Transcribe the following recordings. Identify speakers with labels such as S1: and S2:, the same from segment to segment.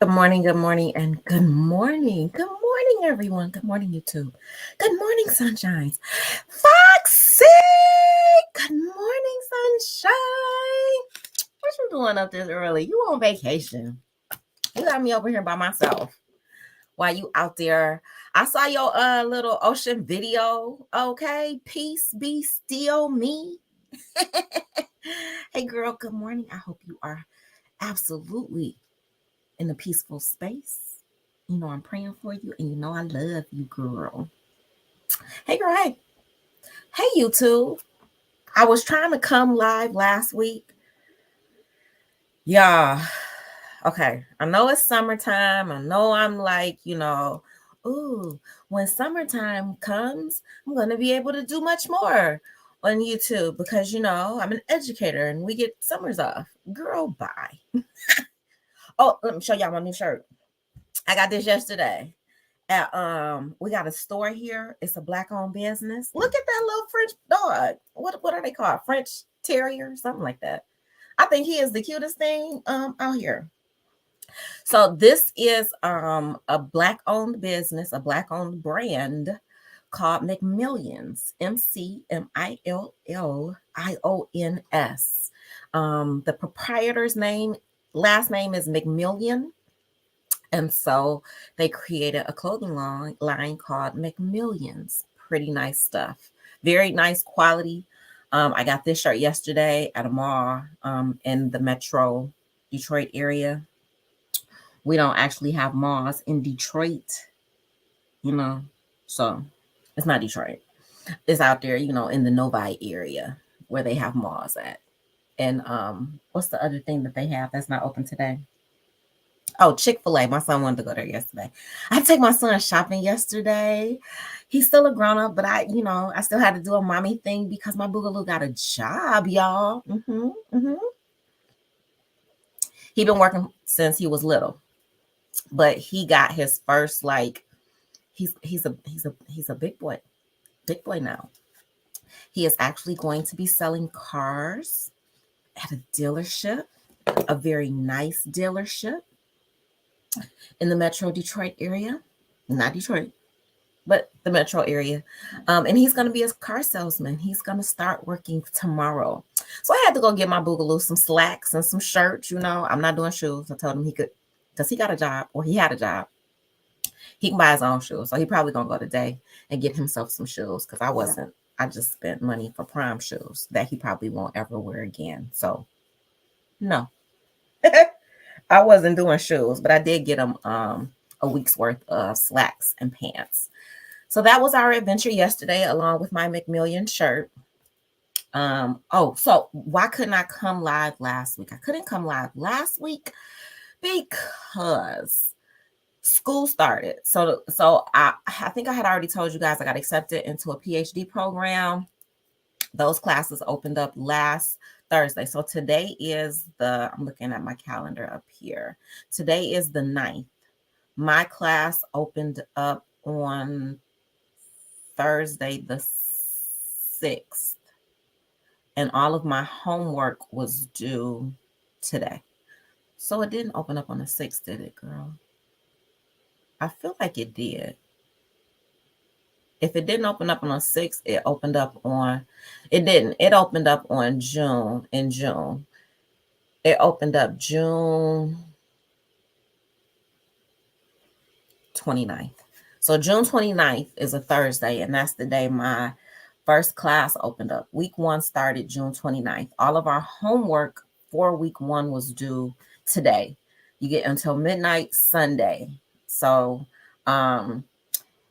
S1: good morning, and good morning. Good morning, everyone. Good morning, YouTube. Good morning, sunshines. Foxy! Good morning, sunshine. What you doing up this early? You on vacation. You got me over here by myself while you out there. I saw your little ocean video. Okay, peace be still me. Hey girl, good morning. I hope you are absolutely in a peaceful space. You know I'm praying for you, and you know I love you, girl. Hey, girl. Hey, hey, YouTube. I was trying to come live last week. Yeah. Okay. I know it's summertime. I know I'm like, ooh, when summertime comes, I'm going to be able to do much more on YouTube because, I'm an educator and we get summers off. Girl, bye. Oh, let me show y'all my new shirt. I got this yesterday. We got a store here. It's a black owned business. Look at that little French dog. What are they called? French terrier, something like that. I think he is the cutest thing out here. So this is a black owned business, a black owned brand called McMillions. McMillions. The proprietor's last name is McMillion. And so they created a clothing line called McMillions. Pretty nice stuff. Very nice quality. I got this shirt yesterday at a mall in the Metro Detroit area. We don't actually have malls in Detroit, so it's not Detroit. It's out there, in the Novi area where they have malls at. And what's the other thing that they have that's not open today? Oh, Chick-fil-A. My son wanted to go there yesterday. I take my son shopping yesterday. He's still a grown-up, but I still had to do a mommy thing because my boogaloo got a job, y'all. He been working since he was little, but he got his first he's a big boy now. He is actually going to be selling cars at a dealership, a very nice dealership in the Metro Detroit area. Not Detroit, but the Metro area. And he's going to be a car salesman. He's going to start working tomorrow. So I had to go get my boogaloo some slacks and some shirts. I'm not doing shoes. I told him he could, because he got a job, or he had a job. He can buy his own shoes. So he probably going to go today and get himself some shoes, because I wasn't. I just spent money for prime shoes that he probably won't ever wear again. So, no. I wasn't doing shoes, but I did get him a week's worth of slacks and pants. So that was our adventure yesterday, along with my McMillion shirt. So why couldn't I come live last week? I couldn't come live last week because school started. So I think I had already told you guys I got accepted into a PhD program. Those classes opened up last Thursday. So today is I'm looking at my calendar up here. Today is the 9th. My class opened up on Thursday the 6th. And all of my homework was due today. So it didn't open up on the 6th, did it, girl? I feel like it did. If it didn't open up on the 6th, it opened up on, it didn't. It opened up on June. It opened up June 29th. So June 29th is a Thursday, and that's the day my first class opened up. Week 1 started June 29th. All of our homework for week 1 was due today. You get until midnight Sunday. So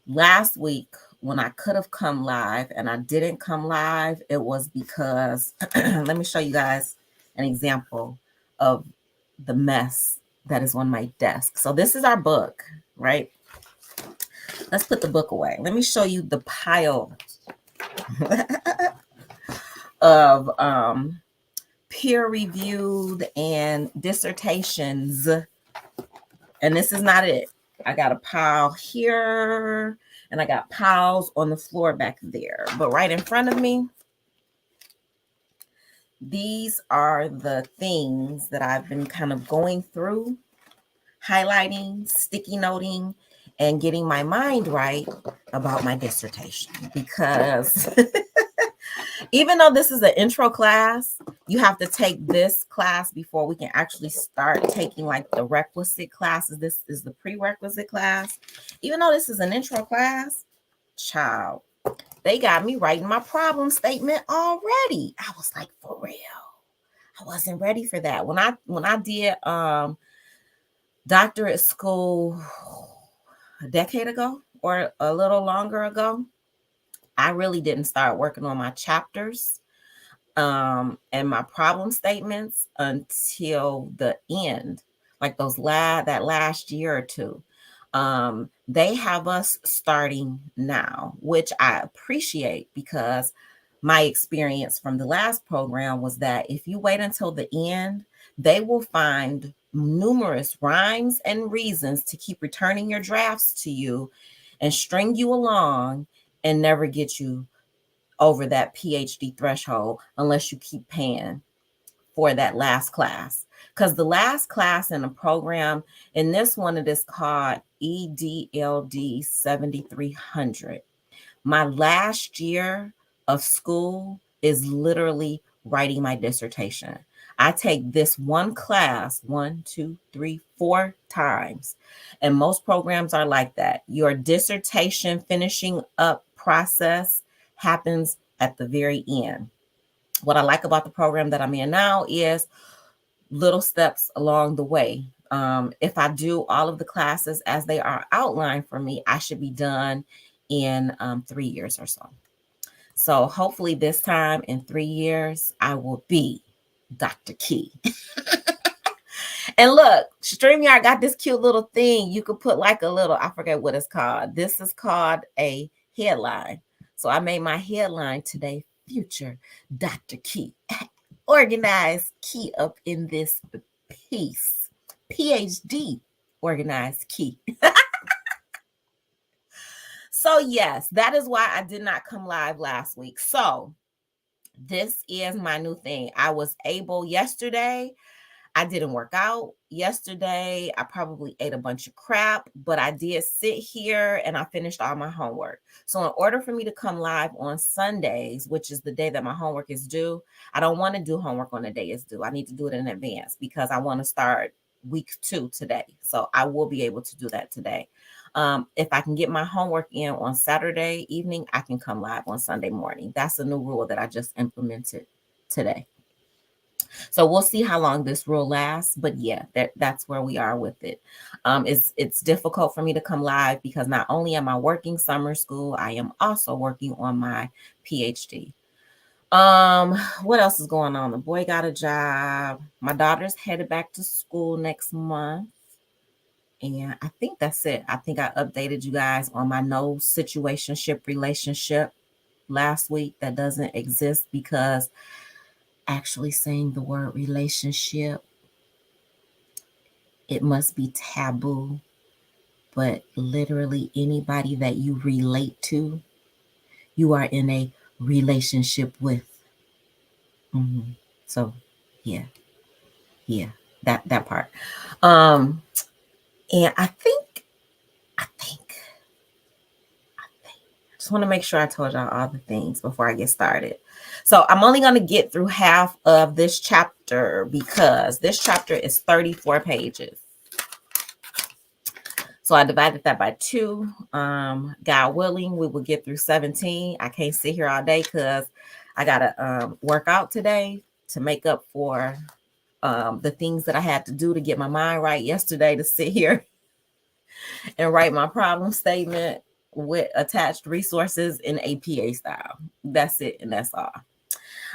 S1: last week, when I could have come live and I didn't come live, it was because, let me show you guys an example of the mess that is on my desk. So this is our book, right? Let's put the book away. Let me show you the pile of peer-reviewed and dissertations. And this is not it. I got a pile here, and I got piles on the floor back there. But right in front of me, these are the things that I've been kind of going through, highlighting, sticky noting, and getting my mind right about my dissertation. Because even though this is an intro class, you have to take this class before we can actually start taking like the requisite classes. This is the prerequisite class. Even though this is an intro class, child, they got me writing my problem statement already. I was like, for real. I wasn't ready for that. When I did doctorate school a decade ago or a little longer ago, I really didn't start working on my chapters and my problem statements until the end, like that last year or two. They have us starting now, which I appreciate, because my experience from the last program was that if you wait until the end, they will find numerous rhymes and reasons to keep returning your drafts to you and string you along and never get you over that PhD threshold unless you keep paying for that last class. Because the last class in the program, in this one, it is called EDLD 7300. My last year of school is literally writing my dissertation. I take this one class 4 times. And most programs are like that. Your dissertation finishing up process happens at the very end. What I like about the program that I'm in now is little steps along the way. If I do all of the classes as they are outlined for me, I should be done in 3 years or so. So hopefully this time in 3 years, I will be Dr. Key. And look, StreamYard got this cute little thing. You could put like a little, I forget what it's called. This is called a headline. So I made my headline today, Future Dr. Key. Organized Key up in this piece. PhD organized Key. So yes, that is why I did not come live last week. So this is my new thing. I was able yesterday. I didn't work out yesterday. I probably ate a bunch of crap, but I did sit here and I finished all my homework. So in order for me to come live on Sundays, which is the day that my homework is due, I don't want to do homework on the day it's due. I need to do it in advance because I want to start week 2 today. So I will be able to do that today. If I can get my homework in on Saturday evening, I can come live on Sunday morning. That's a new rule that I just implemented today. So we'll see how long this rule lasts, but yeah, that's where we are with it. It's difficult for me to come live because not only am I working summer school, I am also working on my PhD. What else is going on? The boy got a job. My daughter's headed back to school next month. And I think that's it. I think I updated you guys on my no situationship relationship last week. That doesn't exist because actually saying the word relationship, it must be taboo. But literally anybody that you relate to, you are in a relationship with. So yeah, that part. And I just want to make sure I told y'all all the things before I get started. So I'm only going to get through half of this chapter because this chapter is 34 pages. So I divided that by 2. God willing, we will get through 17. I can't sit here all day because I got to work out today to make up for the things that I had to do to get my mind right yesterday to sit here and write my problem statement with attached resources in APA style. That's it, and that's all.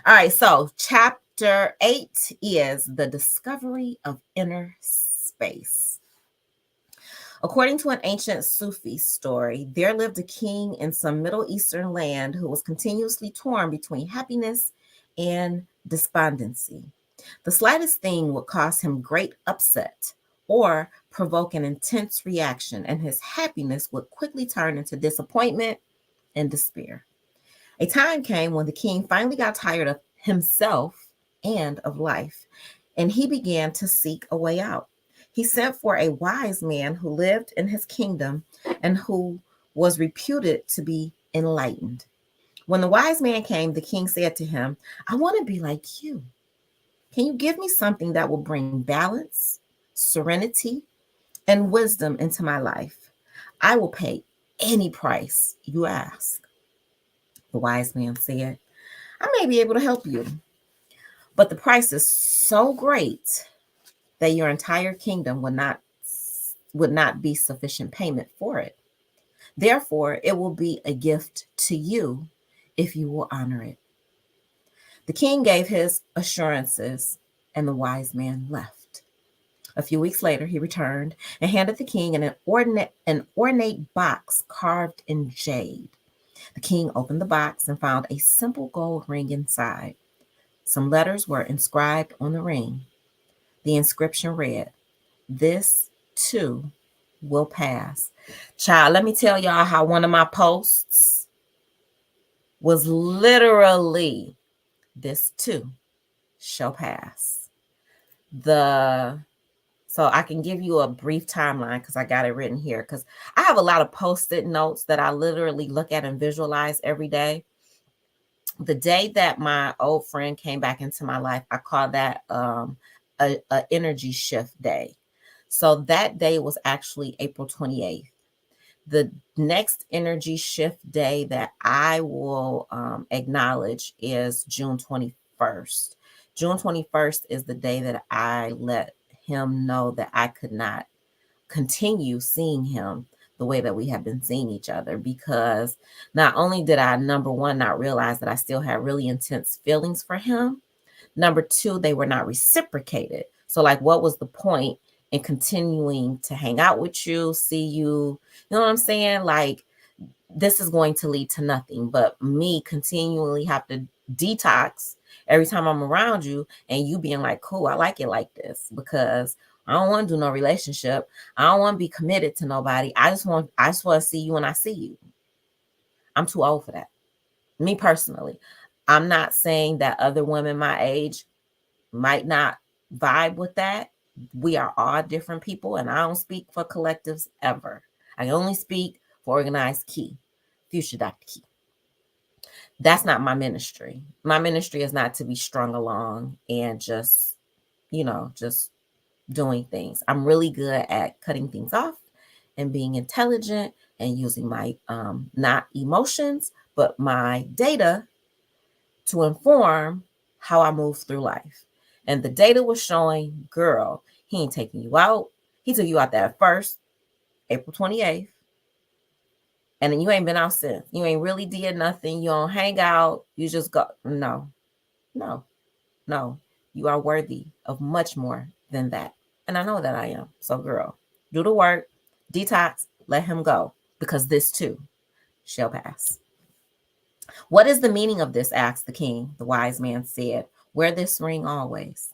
S1: All right, so chapter 8 is the discovery of inner space. According to an ancient Sufi story, there lived a king in some Middle Eastern land who was continuously torn between happiness and despondency. The slightest thing would cause him great upset or provoke an intense reaction, and his happiness would quickly turn into disappointment and despair. A time came when the king finally got tired of himself and of life, and he began to seek a way out. He sent for a wise man who lived in his kingdom and who was reputed to be enlightened. When the wise man came, the king said to him, I want to be like you. Can you give me something that will bring balance, serenity, and wisdom into my life? I will pay any price you ask. The wise man said, I may be able to help you, but the price is so great that your entire kingdom would not be sufficient payment for it. Therefore, it will be a gift to you if you will honor it. The king gave his assurances, and the wise man left. A few weeks later, he returned and handed the king an ornate box carved in jade. The king opened the box and found a simple gold ring inside. Some letters were inscribed on the ring. The inscription read, This too will pass. Child, let me tell y'all how one of my posts was literally, This too shall pass. So I can give you a brief timeline because I got it written here, because I have a lot of post-it notes that I literally look at and visualize every day. The day that my old friend came back into my life, I call that a energy shift day. So that day was actually April 28th. The next energy shift day that I will acknowledge is June 21st. June 21st is the day that I let him know that I could not continue seeing him the way that we have been seeing each other, because not only did I, number one, not realize that I still had really intense feelings for him, number two, they were not reciprocated. So like, what was the point in continuing to hang out with you, see you, you know what I'm saying? Like, this is going to lead to nothing but me continually have to detox every time I'm around you, and you being like, cool, I like it like this, because I don't want to do no relationship. I don't want to be committed to nobody. I just want to see you when I see you. I'm too old for that. Me personally. I'm not saying that other women my age might not vibe with that. We are all different people, and I don't speak for collectives ever. I only speak for Organized Key, Future Dr. Key. That's not my ministry. My ministry is not to be strung along and just doing things. I'm really good at cutting things off and being intelligent and using my not emotions, but my data to inform how I move through life. And the data was showing, girl, he ain't taking you out. He took you out there first, April 28th. And then you ain't been out since. You ain't really did nothing. You don't hang out. You just go. No. You are worthy of much more than that. And I know that I am. So, girl, do the work, detox, let him go, because this too shall pass. What is the meaning of this? Asked the king. The wise man said, wear this ring always.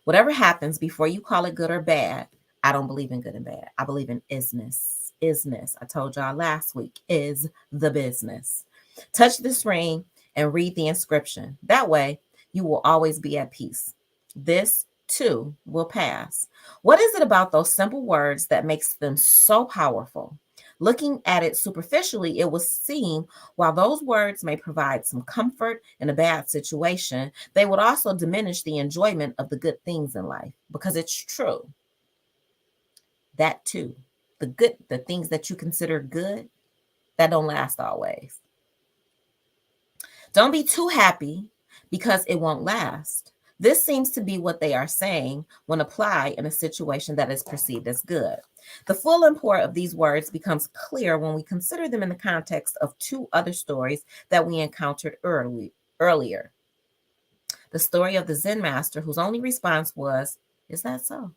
S1: Whatever happens, before you call it good or bad, I don't believe in good and bad. I believe in isness. Isness. I told y'all last week, is the business. Touch this ring and read the inscription. That way, you will always be at peace. This too will pass. What is it about those simple words that makes them so powerful? Looking at it superficially, it would seem while those words may provide some comfort in a bad situation, they would also diminish the enjoyment of the good things in life, because it's true. That too, the things that you consider good, that don't last always. Don't be too happy because it won't last. This seems to be what they are saying when applied in a situation that is perceived as good. The full import of these words becomes clear when we consider them in the context of two other stories that we encountered earlier. The story of the Zen master, whose only response was, is that so?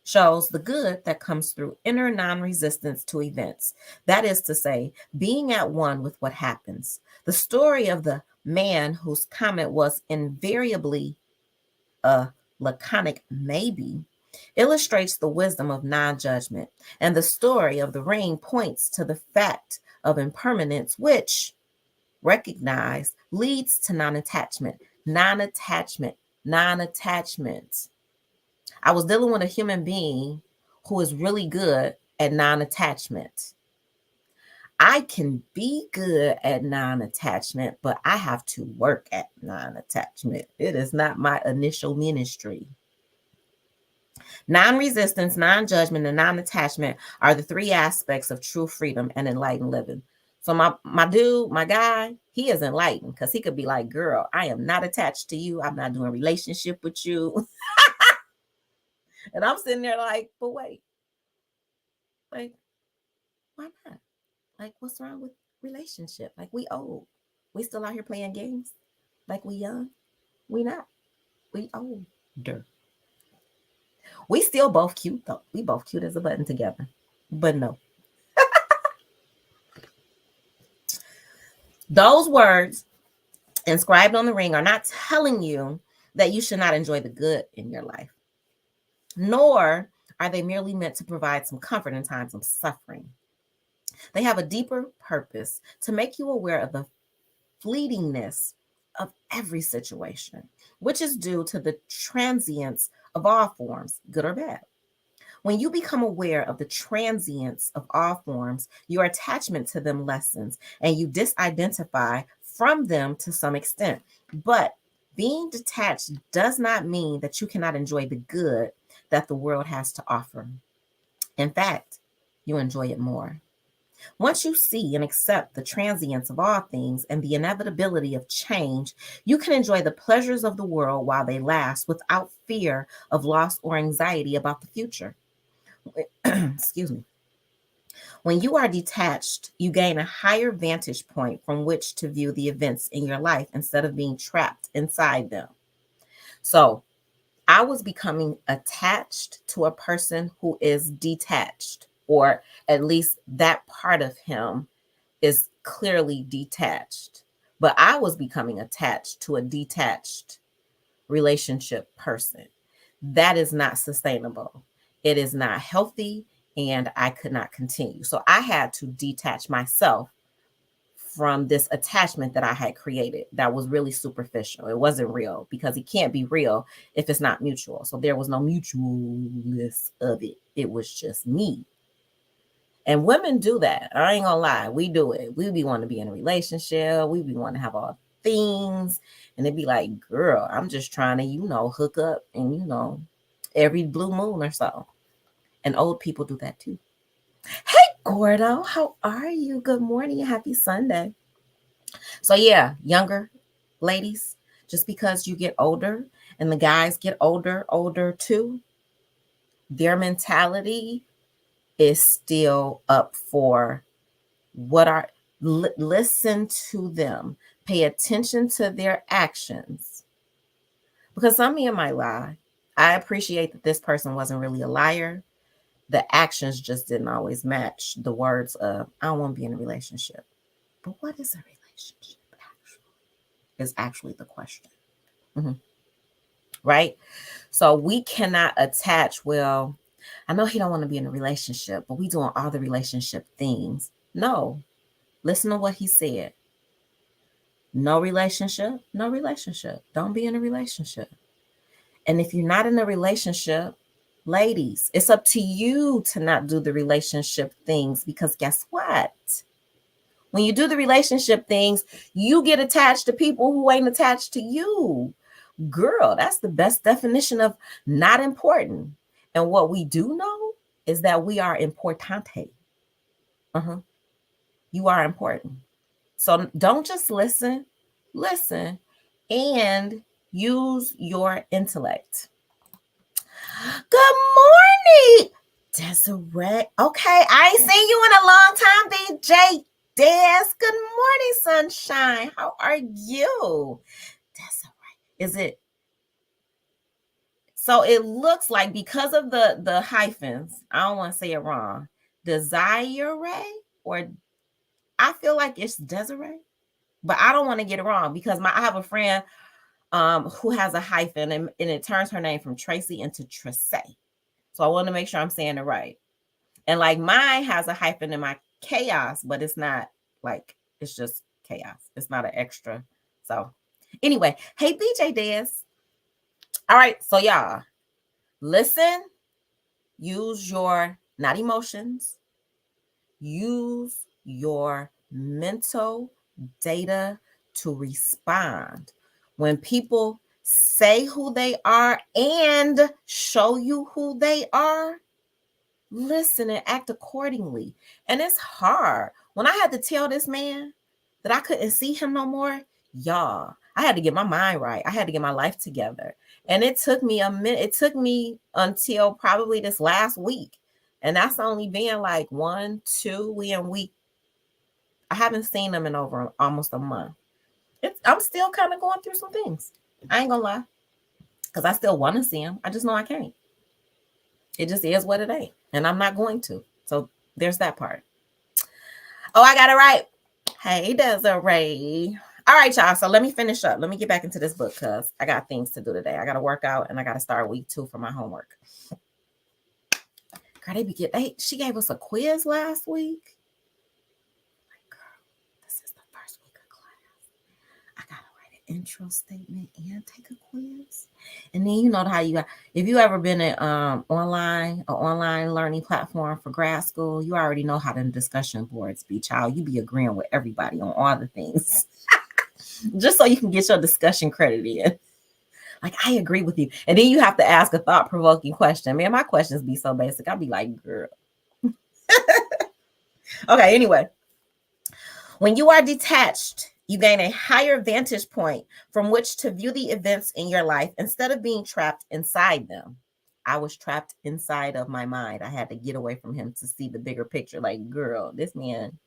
S1: Shows the good that comes through inner non-resistance to events. That is to say, being at one with what happens. The story of the man whose comment was invariably a laconic maybe illustrates the wisdom of non-judgment, and the story of the ring points to the fact of impermanence, which, recognized, leads to non-attachment. Non-attachment. I was dealing with a human being who is really good at non-attachment. I can be good at non-attachment, but I have to work at non-attachment. It is not my initial ministry. Non-resistance, non-judgment, and non-attachment are the three aspects of true freedom and enlightened living. So my dude, my guy, he is enlightened because he could be like, girl, I am not attached to you. I'm not doing a relationship with you. And I'm sitting there like, but wait, like, why not? Like, what's wrong with relationship? Like, we old. We still out here playing games. Like, we young. We not. We older. We still both cute though. We both cute as a button together. But no. Those words inscribed on the ring are not telling you that you should not enjoy the good in your life, nor are they merely meant to provide some comfort in times of suffering. They have a deeper purpose to make you aware of the fleetingness of every situation, which is due to the transience of all forms, good or bad. When you become aware of the transience of all forms, your attachment to them lessens and you disidentify from them to some extent. But being detached does not mean that you cannot enjoy the good that the world has to offer. In fact, you enjoy it more. Once you see and accept the transience of all things and the inevitability of change, you can enjoy the pleasures of the world while they last without fear of loss or anxiety about the future. Excuse me. When you are detached, you gain a higher vantage point from which to view the events in your life instead of being trapped inside them. So, I was becoming attached to a person who is detached, or at least that part of him is clearly detached. But I was becoming attached to a detached relationship person. That is not sustainable. It is not healthy, and I could not continue. So I had to detach myself from this attachment that I had created that was really superficial. It wasn't real because it can't be real if it's not mutual. So there was no mutualness of it. It was just me. And women do that. I ain't gonna lie. We do it. We be wanting to be in a relationship. We be wanting to have all things. And it'd be like, girl, I'm just trying to, hook up and, every blue moon or so. And old people do that too. Hey, Gordo, how are you? Good morning. Happy Sunday. So, yeah, younger ladies, just because you get older and the guys get older too, their mentality is still up for listen to them, pay attention to their actions. Because some of you might lie. I appreciate that this person wasn't really a liar. The actions just didn't always match the words of, I don't want to be in a relationship. But what is a relationship actually? Is actually the question. Mm-hmm. Right? So we cannot attach, well, I know he don't want to be in a relationship, but we doing all the relationship things. No. Listen to what he said. No relationship, no relationship. Don't be in a relationship. And if you're not in a relationship, ladies, it's up to you to not do the relationship things because guess what? When you do the relationship things, you get attached to people who ain't attached to you. Girl, that's the best definition of not important. And what we do know is that we are importante. You are important. So don't just listen and use your intellect. Good morning, Desiree. Okay, I ain't seen you in a long time, BJ Des. Good morning, sunshine. How are you? Desiree, is it? So it looks like because of the hyphens, I don't want to say it wrong. Desiree, or I feel like it's Desiree, but I don't want to get it wrong because I have a friend who has a hyphen and it turns her name from Tracy into Tressay. So I want to make sure I'm saying it right. And like mine has a hyphen in my chaos, but it's not like, it's just chaos. It's not an extra. So anyway, hey, BJ Des. All right. So y'all, Listen, use your, not emotions, use your mental data to respond. When people say who they are and show you who they are, listen and act accordingly. And it's hard. When I had to tell this man that I couldn't see him no more, y'all, I had to get my mind right. I had to get my life together. And it took me a minute. It took me until probably this last week. And that's only been like 1, 2, I haven't seen him in over almost a month. I'm still kind of going through some things. I ain't gonna lie. Because I still want to see him. I just know I can't. It just is what it ain't. And I'm not going to. So there's that part. Oh, I got it right. Hey, Desiree. All right, y'all. So let me finish up. Let me get back into this book because I got things to do today. I got to work out and I got to start week 2 for my homework. Girl, she gave us a quiz last week. Girl, this is the first week of class. I got to write an intro statement and take a quiz. And then you know how you got, if you ever been at online learning platform for grad school, you already know how them discussion boards be, child. You be agreeing with everybody on all the things. Just so you can get your discussion credit in. Like, I agree with you. And then you have to ask a thought-provoking question. Man, my questions be so basic. I'll be like, girl. Okay, anyway. When you are detached, you gain a higher vantage point from which to view the events in your life instead of being trapped inside them. I was trapped inside of my mind. I had to get away from him to see the bigger picture. Like, girl, this man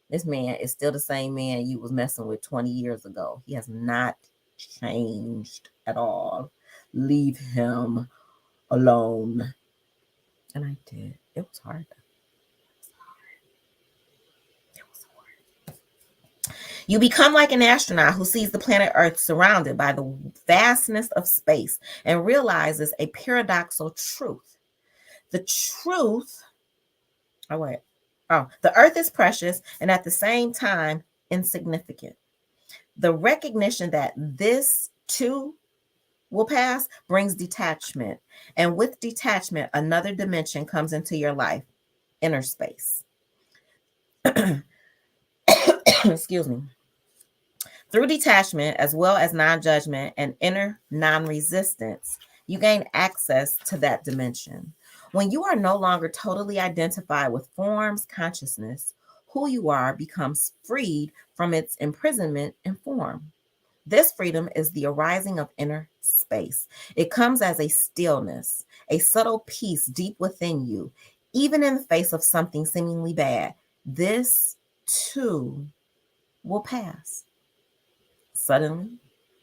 S1: is still the same man you was messing with 20 years ago. He has not changed at all. Leave him alone. And I did. It was hard. You become like an astronaut who sees the planet Earth surrounded by the vastness of space and realizes a paradoxical truth. The truth, the Earth is precious and at the same time insignificant. The recognition that this too will pass brings detachment. And with detachment, another dimension comes into your life, inner space. Excuse me. Through detachment, as well as non-judgment and inner non-resistance, you gain access to that dimension. When you are no longer totally identified with form's consciousness, who you are becomes freed from its imprisonment in form. This freedom is the arising of inner space. It comes as a stillness, a subtle peace deep within you, even in the face of something seemingly bad. This too will pass. Suddenly,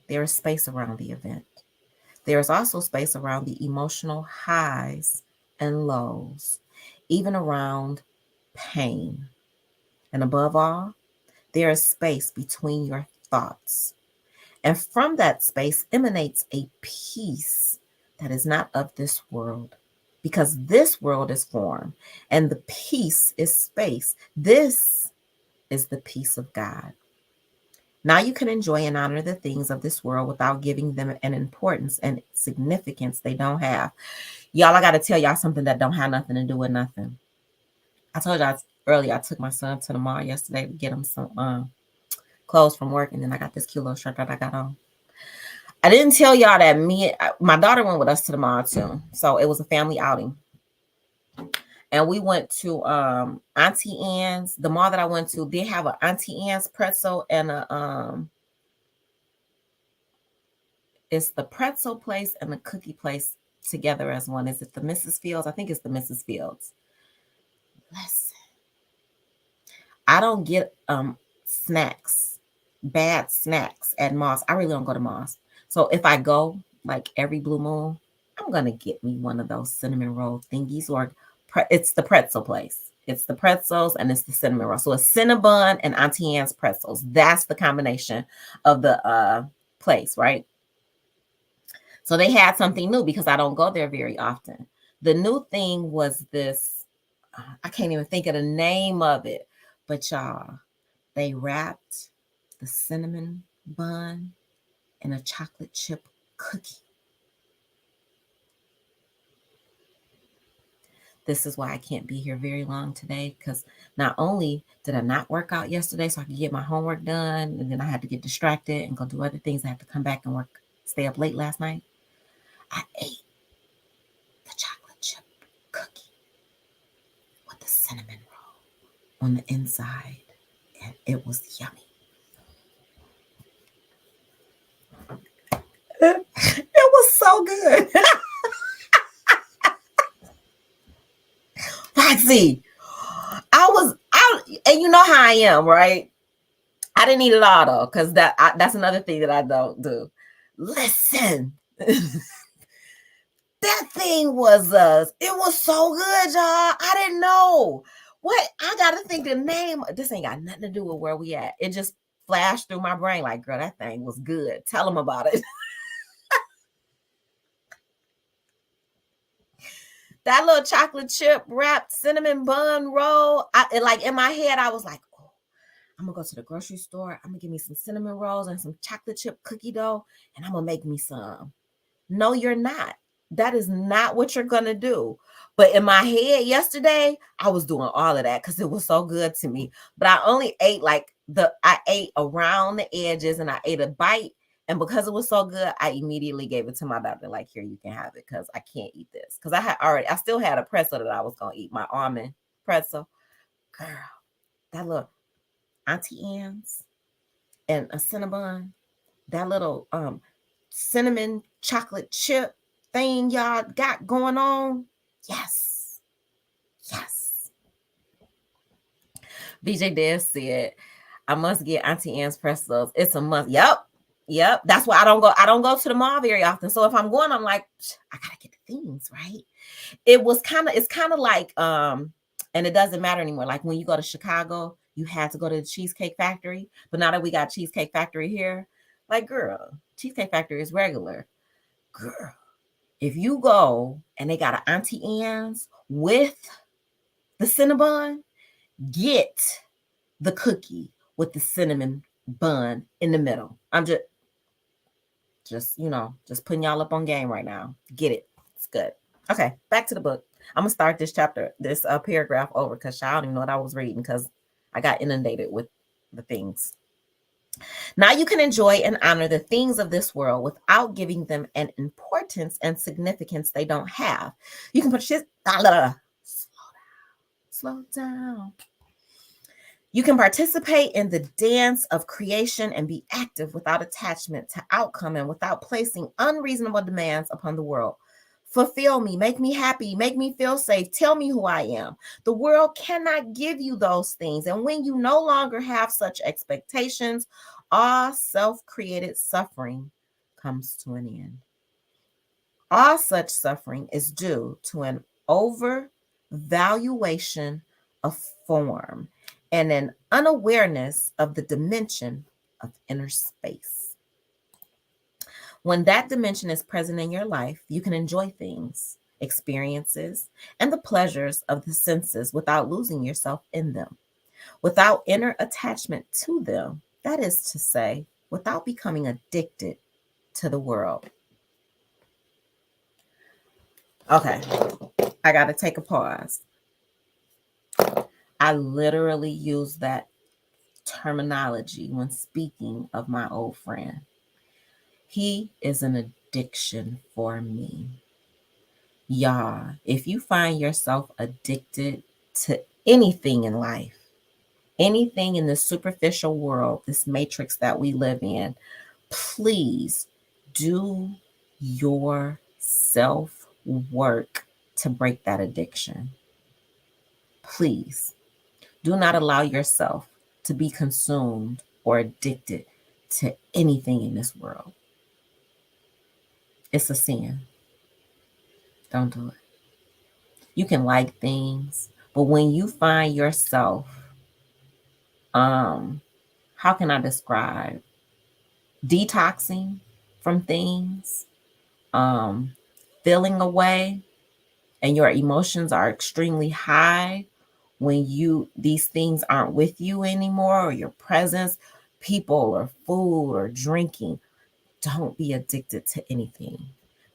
S1: there is space around the event. There is also space around the emotional highs and lows, even around pain. And above all, there is space between your thoughts. And from that space emanates a peace that is not of this world, because this world is form and the peace is space. This is the peace of God. Now you can enjoy and honor the things of this world without giving them an importance and significance they don't have. Y'all, I got to tell y'all something that don't have nothing to do with nothing. I told y'all earlier, I took my son to the mall yesterday to get him some clothes from work, and then I got this cute little shirt that I got on. I didn't tell y'all that my daughter went with us to the mall too. So it was a family outing. And we went to Auntie Anne's. The mall that I went to, they have an Auntie Anne's pretzel and it's the pretzel place and the cookie place together as one. Is it the Mrs. Fields? I think it's the Mrs. Fields. Listen, I don't get bad snacks at malls. I really don't go to malls. So if I go like every blue moon, I'm gonna get me one of those cinnamon roll thingies, or it's the pretzel place. It's the pretzels and it's the cinnamon roll. So it's Cinnabon and Auntie Anne's pretzels. That's the combination of the place, right? So they had something new because I don't go there very often. The new thing was this, I can't even think of the name of it, but y'all, they wrapped the cinnamon bun in a chocolate chip cookie. This is why I can't be here very long today, because not only did I not work out yesterday so I could get my homework done, and then I had to get distracted and go do other things. I had to come back and work, stay up late last night. I ate the chocolate chip cookie with the cinnamon roll on the inside, and it was yummy. It was so good. Foxy, and you know how I am, right? I didn't eat it all though, because that's another thing that I don't do. Listen, that thing was it was so good, y'all. I didn't know. What I gotta think the name. This ain't got nothing to do with where we at. It just flashed through my brain like, girl, that thing was good. Tell them about it. That little chocolate chip wrapped cinnamon bun roll. Like in my head, I was like, oh, I'm gonna go to the grocery store. I'm gonna give me some cinnamon rolls and some chocolate chip cookie dough, and I'm gonna make me some. No, you're not. That is not what you're gonna do. But in my head yesterday, I was doing all of that because it was so good to me. But I only ate I ate around the edges, and I ate a bite. And because it was so good, I immediately gave it to my doctor. Like, here, you can have it, because I can't eat this. Because I still had a pretzel that I was gonna eat, my almond pretzel. Girl, that little Auntie Anne's and a Cinnabon, that little cinnamon chocolate chip thing y'all got going on. Yes. BJ Dez said, I must get Auntie Anne's pretzels. It's a must. Yep. That's why I don't go to the mall very often. So if I'm going, I'm like, I gotta get the things, right? It's kind of like and it doesn't matter anymore. Like when you go to Chicago, you had to go to the Cheesecake Factory. But now that we got Cheesecake Factory here, like, girl, Cheesecake Factory is regular. Girl, if you go and they got an Auntie Anne's with the Cinnabon, get the cookie with the cinnamon bun in the middle. I'm just putting y'all up on game right now. Get it. It's good. Okay, back to the book. I'm gonna start this paragraph over, because I don't even know what I was reading, because I got inundated with the things. Now you can enjoy and honor the things of this world without giving them an importance and significance they don't have. You can slow down. You can participate in the dance of creation and be active without attachment to outcome and without placing unreasonable demands upon the world. Fulfill me, make me happy, make me feel safe, tell me who I am. The world cannot give you those things. And when you no longer have such expectations, all self-created suffering comes to an end. All such suffering is due to an overvaluation of form and an unawareness of the dimension of inner space. When that dimension is present in your life, you can enjoy things, experiences, and the pleasures of the senses without losing yourself in them, without inner attachment to them. That is to say, without becoming addicted to the world. Okay, I got to take a pause. I literally use that terminology when speaking of my old friend. He is an addiction for me. Y'all, if you find yourself addicted to anything in life, anything in the superficial world, this matrix that we live in, please do your self-work to break that addiction. Please do not allow yourself to be consumed or addicted to anything in this world. It's a sin. Don't do it. You can like things, but when you find yourself, how can I describe? Detoxing from things, feeling away, and your emotions are extremely high when these things aren't with you anymore, or your presence, people or food or drinking. Don't be addicted to anything.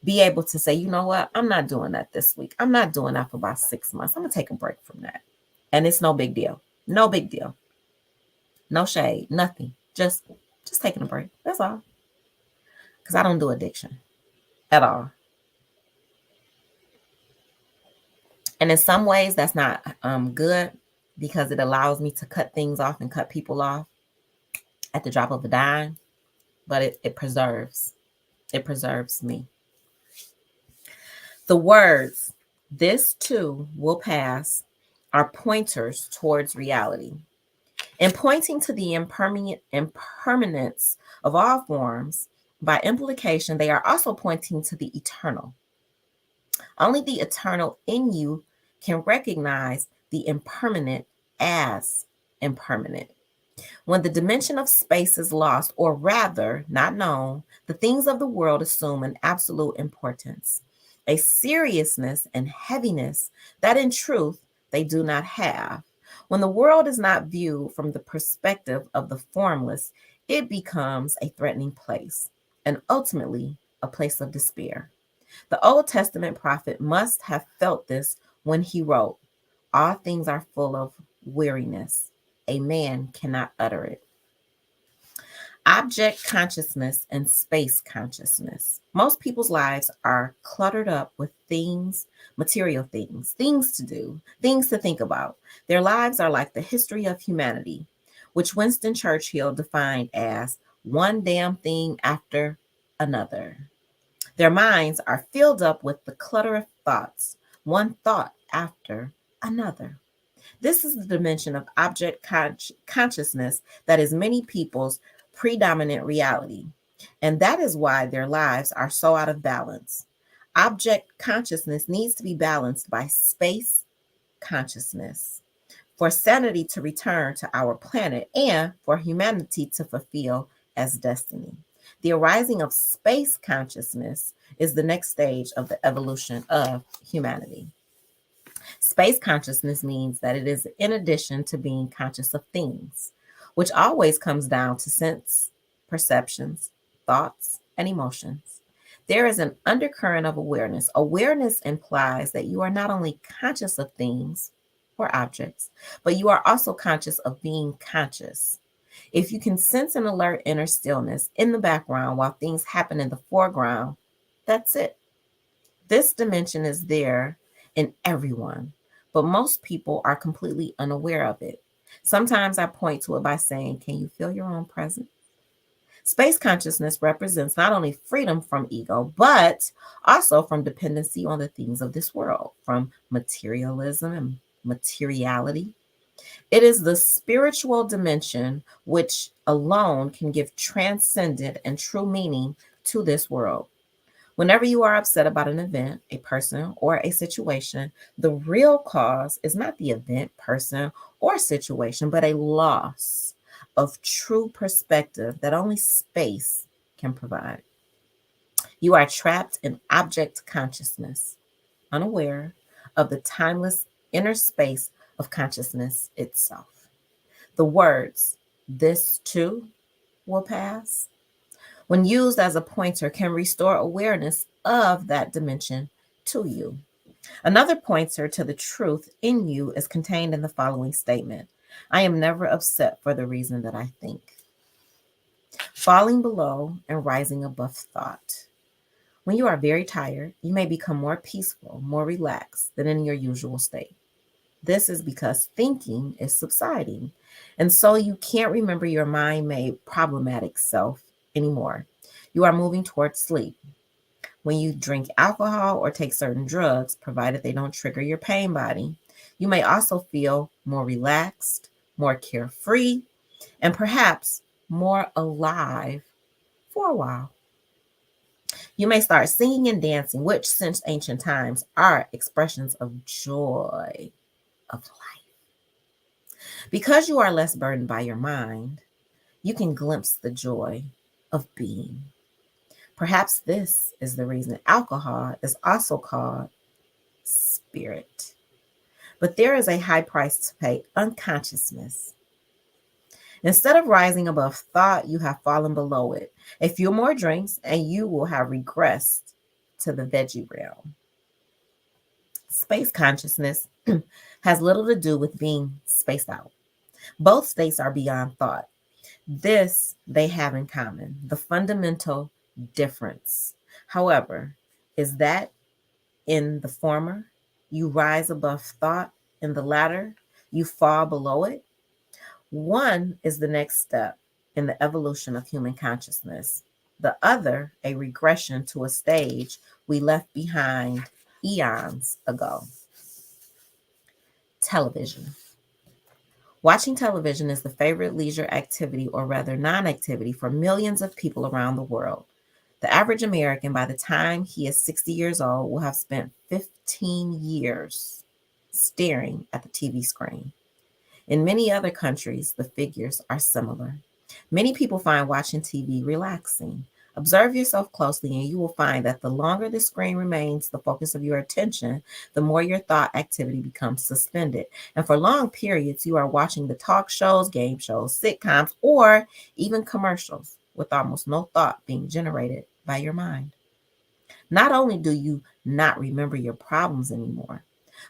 S1: Be able to say, you know what, I'm not doing that this week. I'm not doing that for about 6 months. I'm gonna take a break from that. And it's no big deal. No big deal. No shade, nothing. Just taking a break. That's all. Because I don't do addiction at all. And in some ways, that's not good because it allows me to cut things off and cut people off at the drop of a dime. But it preserves me. The words, this too will pass, are pointers towards reality. In pointing to the impermanence of all forms, by implication, they are also pointing to the eternal. Only the eternal in you can recognize the impermanent as impermanent. When the dimension of space is lost, or rather not known, the things of the world assume an absolute importance, a seriousness and heaviness that in truth they do not have. When the world is not viewed from the perspective of the formless, it becomes a threatening place and ultimately a place of despair. The Old Testament prophet must have felt this when he wrote, all things are full of weariness. A man cannot utter it. Object consciousness and space consciousness. Most people's lives are cluttered up with things, material things, things to do, things to think about. Their lives are like the history of humanity, which Winston Churchill defined as one damn thing after another. Their minds are filled up with the clutter of thoughts, one thought after another. This is the dimension of object consciousness that is many people's predominant reality. And that is why their lives are so out of balance. Object consciousness needs to be balanced by space consciousness for sanity to return to our planet and for humanity to fulfill as destiny. The arising of space consciousness is the next stage of the evolution of humanity. Space consciousness means that it is in addition to being conscious of things, which always comes down to sense, perceptions, thoughts, and emotions. There is an undercurrent of awareness. Awareness implies that you are not only conscious of things or objects, but you are also conscious of being conscious. If you can sense an alert inner stillness in the background while things happen in the foreground, that's it. This dimension is there in everyone, but most people are completely unaware of it. Sometimes I point to it by saying, can you feel your own presence? Space consciousness represents not only freedom from ego, but also from dependency on the things of this world, from materialism and materiality. It is the spiritual dimension which alone can give transcendent and true meaning to this world. Whenever you are upset about an event, a person, or a situation, the real cause is not the event, person, or situation, but a loss of true perspective that only space can provide. You are trapped in object consciousness, unaware of the timeless inner space of consciousness itself. The words, this too will pass, when used as a pointer, can restore awareness of that dimension to you. Another pointer to the truth in you is contained in the following statement: I am never upset for the reason that I think. Falling below and rising above thought. When you are very tired, you may become more peaceful, more relaxed than in your usual state. This is because thinking is subsiding, and so you can't remember your mind-made problematic self anymore. You are moving towards sleep. When you drink alcohol or take certain drugs, provided they don't trigger your pain body, you may also feel more relaxed, more carefree, and perhaps more alive for a while. You may start singing and dancing, which since ancient times are expressions of joy of life. Because you are less burdened by your mind, you can glimpse the joy of being. Perhaps this is the reason alcohol is also called spirit. But there is a high price to pay: unconsciousness. Instead of rising above thought, you have fallen below it. A few more drinks and you will have regressed to the veggie realm. Space consciousness has little to do with being spaced out. Both states are beyond thought. This they have in common. The fundamental difference, however, is that in the former, you rise above thought. In the latter, you fall below it. One is the next step in the evolution of human consciousness, the other, a regression to a stage we left behind eons ago. Television. Watching television is the favorite leisure activity, or rather non activity, for millions of people around the world. The average American, by the time he is 60 years old, will have spent 15 years staring at the TV screen. In many other countries, the figures are similar. Many people find watching TV relaxing. Observe yourself closely, and you will find that the longer the screen remains the focus of your attention, the more your thought activity becomes suspended. And for long periods, you are watching the talk shows, game shows, sitcoms, or even commercials with almost no thought being generated by your mind. Not only do you not remember your problems anymore,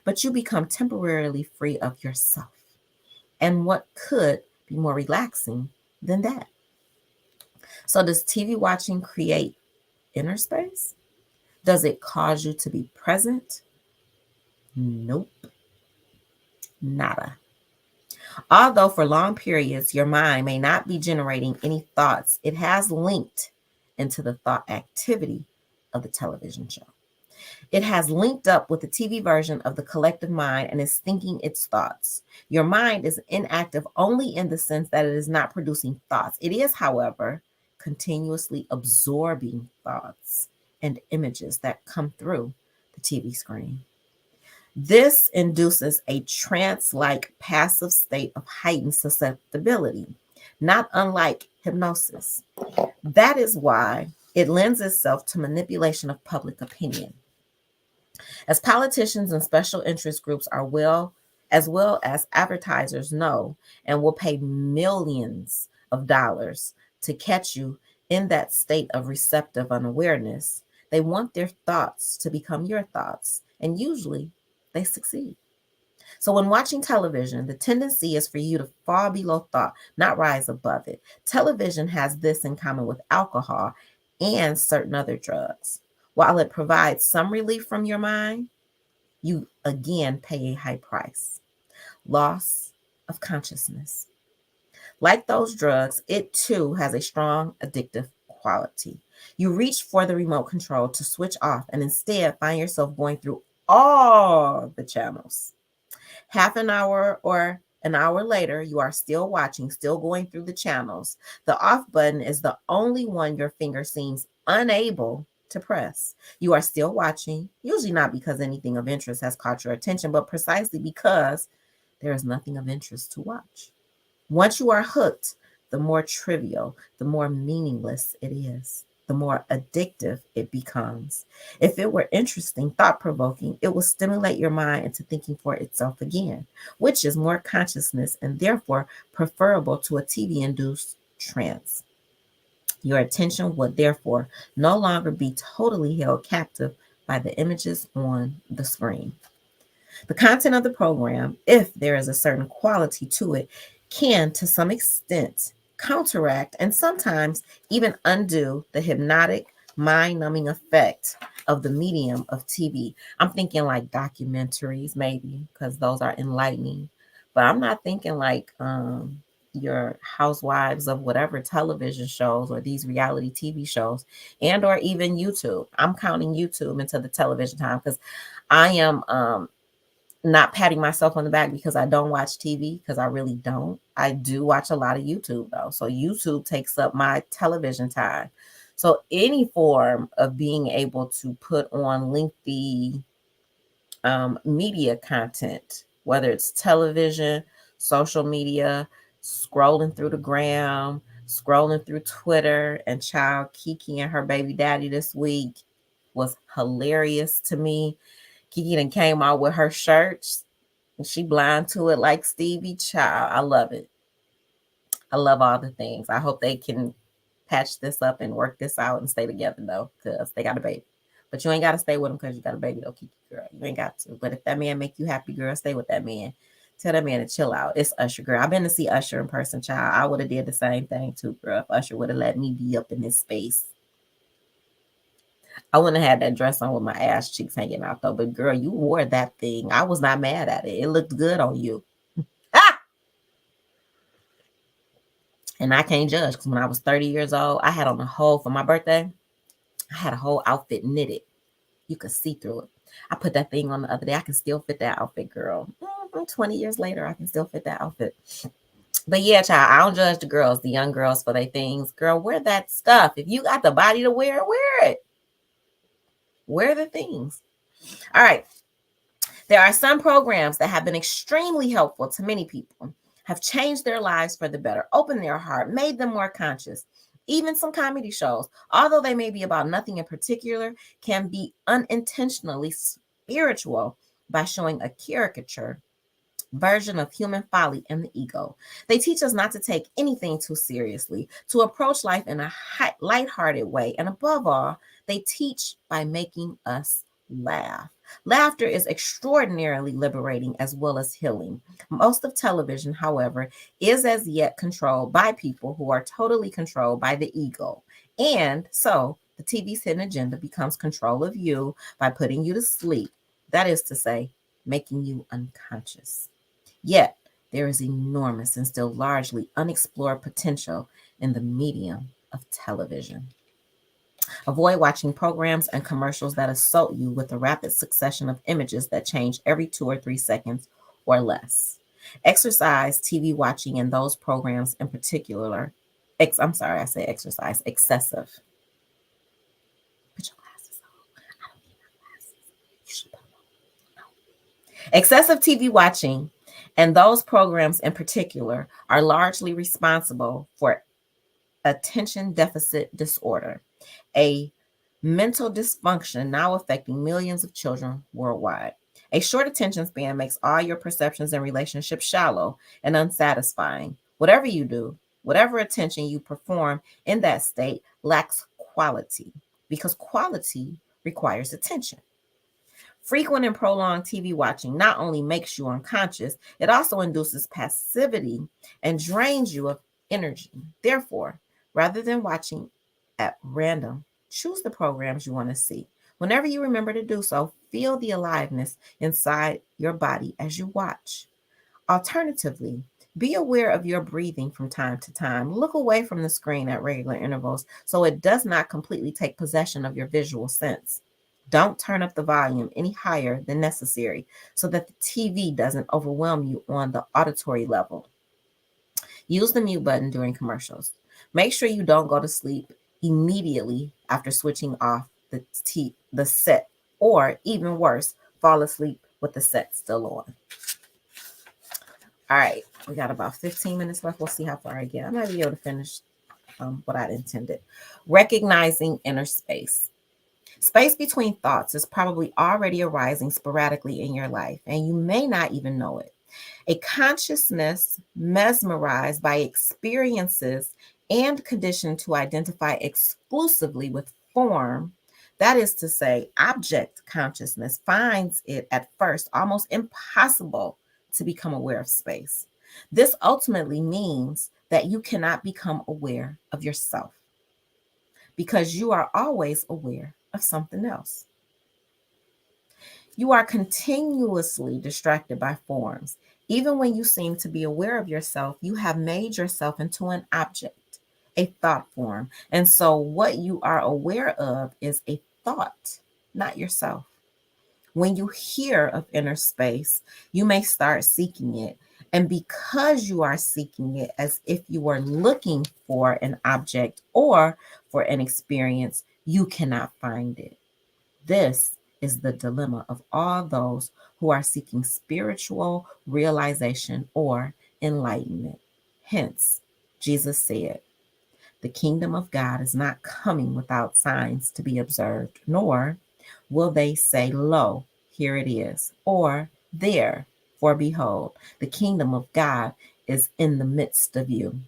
S1: but you become temporarily free of yourself. And what could be more relaxing than that? So, does TV watching create inner space? Does it cause you to be present? Nope, nada. Although for long periods your mind may not be generating any thoughts, it has linked into the thought activity of the television show. It has linked up with the TV version of the collective mind and is thinking its thoughts. Your mind is inactive only in the sense that it is not producing thoughts. It is, however, continuously absorbing thoughts and images that come through the TV screen. This induces a trance like passive state of heightened susceptibility, not unlike hypnosis. That is why it lends itself to manipulation of public opinion. As politicians and special interest groups are as well as advertisers know and will pay millions of dollars to catch you in that state of receptive unawareness, they want their thoughts to become your thoughts, and usually they succeed. So when watching television, the tendency is for you to fall below thought, not rise above it. Television has this in common with alcohol and certain other drugs. While it provides some relief from your mind, you again pay a high price. Loss of consciousness. Like those drugs, it too has a strong addictive quality. You reach for the remote control to switch off and instead find yourself going through all the channels. Half an hour or an hour later, you are still watching, still going through the channels. The off button is the only one your finger seems unable to press. You are still watching, usually not because anything of interest has caught your attention, but precisely because there is nothing of interest to watch. Once you are hooked, the more trivial, the more meaningless it is, the more addictive it becomes. If it were interesting, thought provoking, it will stimulate your mind into thinking for itself again, which is more consciousness and therefore preferable to a TV induced trance. Your attention would therefore no longer be totally held captive by the images on the screen. The content of the program, if there is a certain quality to it, can to some extent counteract and sometimes even undo the hypnotic, mind numbing effect of the medium of TV. I'm thinking like documentaries, maybe, because those are enlightening, but I'm not thinking like your housewives of whatever television shows or these reality TV shows and or even YouTube. I'm counting YouTube into the television time because I am not patting myself on the back because I don't watch TV, because I really don't. I do watch a lot of YouTube though. So YouTube takes up my television time. So any form of being able to put on lengthy media content, whether it's television, social media, scrolling through the gram, scrolling through Twitter, and child Kiki and her baby daddy this week was hilarious to me. Kiki then came out with her shirts. And she blind to it like Stevie. Child, I love it. I love all the things. I hope they can patch this up and work this out and stay together though, because they got a baby. But you ain't got to stay with him because you got a baby, though, Kiki, girl. You ain't got to. But if that man make you happy, girl, stay with that man. Tell that man to chill out. It's Usher, girl. I've been to see Usher in person, child. I would have did the same thing too, girl. If Usher would have let me be up in his space. I wouldn't have had that dress on with my ass cheeks hanging out though. But girl, you wore that thing. I was not mad at it. It looked good on you. Ah! And I can't judge because when I was 30 years old, I had on a whole for my birthday. I had a whole outfit knitted. You could see through it. I put that thing on the other day. I can still fit that outfit, girl. 20 years later, I can still fit that outfit. But yeah, child, I don't judge the girls, the young girls for their things. Girl, wear that stuff. If you got the body to wear it, wear it. Wear the things. All right. There are some programs that have been extremely helpful to many people, have changed their lives for the better, opened their heart, made them more conscious. Even some comedy shows, although they may be about nothing in particular, can be unintentionally spiritual by showing a caricature version of human folly and the ego. They teach us not to take anything too seriously, to approach life in a lighthearted way, and above all, they teach by making us laugh. Laughter is extraordinarily liberating as well as healing. Most of television, however, is as yet controlled by people who are totally controlled by the ego. And so the TV's hidden agenda becomes control of you by putting you to sleep. That is to say, making you unconscious. Yet, there is enormous and still largely unexplored potential in the medium of television. Avoid watching programs and commercials that assault you with a rapid succession of images that change every 2 or 3 seconds or less. Exercise TV watching and those programs in particular. I'm sorry, I say exercise, excessive. Put your glasses on. I don't need my glasses. You should put them on. No. Excessive TV watching and those programs in particular are largely responsible for attention deficit disorder, a mental dysfunction now affecting millions of children worldwide. A short attention span makes all your perceptions and relationships shallow and unsatisfying. Whatever you do, whatever attention you perform in that state lacks quality because quality requires attention. Frequent and prolonged TV watching not only makes you unconscious, it also induces passivity and drains you of energy. Therefore, rather than watching at random, choose the programs you want to see. Whenever you remember to do so, feel the aliveness inside your body as you watch. Alternatively, be aware of your breathing from time to time. Look away from the screen at regular intervals so it does not completely take possession of your visual sense. Don't turn up the volume any higher than necessary so that the TV doesn't overwhelm you on the auditory level. Use the mute button during commercials. Make sure you don't go to sleep immediately after switching off the set, or even worse, fall asleep with the set still on. All right, we got about 15 minutes left. We'll see how far I get. I might be able to finish what I intended. Recognizing inner space. Space between thoughts is probably already arising sporadically in your life, and you may not even know it. A consciousness mesmerized by experiences and conditioned to identify exclusively with form, that is to say, object consciousness, finds it at first almost impossible to become aware of space. This ultimately means that you cannot become aware of yourself because you are always aware of something else. You are continuously distracted by forms. Even when you seem to be aware of yourself, you have made yourself into an object, a thought form. And so what you are aware of is a thought, not yourself. When you hear of inner space, you may start seeking it. And because you are seeking it as if you were looking for an object or for an experience, you cannot find it. This is the dilemma of all those who are seeking spiritual realization or enlightenment. Hence, Jesus said, the kingdom of God is not coming without signs to be observed, nor will they say, lo, here it is, or there, for behold, the kingdom of God is in the midst of you.